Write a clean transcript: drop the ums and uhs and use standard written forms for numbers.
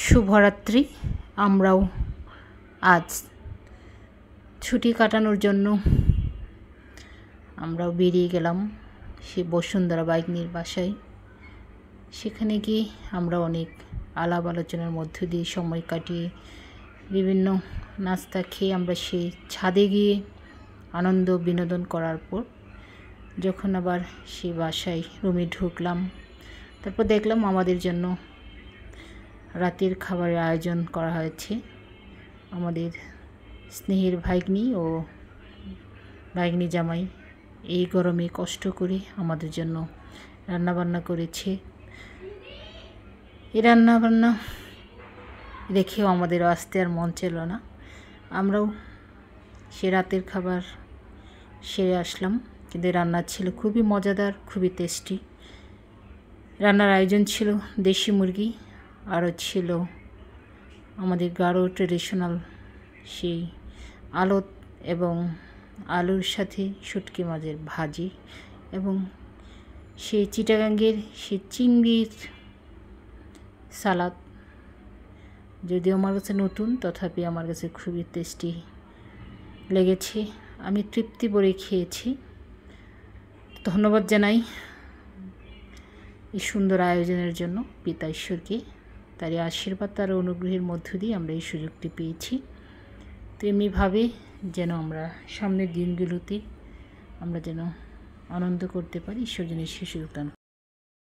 শুভরাত্রি। আমরাও আজ ছুটি কাটানোর জন্য আমরাও বেরিয়ে গেলাম সে বসুন্ধরা বাগ্নির বাসায়। সেখানে গিয়ে আমরা অনেক আলাপ আলোচনার মধ্য দিয়ে সময় কাটিয়ে বিভিন্ন নাস্তা খেয়ে আমরা সেই ছাদে গিয়ে আনন্দ বিনোদন করার পর যখন আবার সেই বাসায় রুমে ঢুকলাম, তারপর দেখলাম আমাদের জন্য রাতের খাবারের আয়োজন করা হয়েছে। আমাদের স্নেহের ভাগ্নি ও ভাগ্নি জামাই এই গরমে কষ্ট করে আমাদের জন্য রান্নাবান্না করেছে। এই রান্নাবান্না দেখেও আমাদের আসতে আর মন ছিল না। আমরাও সে রাতের খাবার সেরে আসলাম, কিন্তু রান্না ছিল খুবই মজাদার, খুবই টেস্টি। রান্নার আয়োজন ছিল দেশি মুরগি, আরও ছিল আমাদের গাঢ় ট্রেডিশনাল সেই আলত এবং আলুর সাথে শুটকি মাছের ভাজি এবং সেই চিটাগাঙ্গের সেই চিংড়ির সালাদ। যদিও আমার কাছে নতুন, তথাপি আমার কাছে খুবই টেস্টি লেগেছে। আমি তৃপ্তি ভরে খেয়েছি। ধন্যবাদ জানাই এই সুন্দর আয়োজনের জন্য পিতা ঈশ্বরকে। তার আশীর্বাদ, তার অনুগ্রহের মধ্য দিয়ে আমরা এই সুযোগটি পেয়েছি। তো এমনিভাবে যেন আমরা সামনের দিনগুলোতে আমরা যেন আনন্দ করতে পারি, ঈশ্বর যেন সেই সুযোগ দান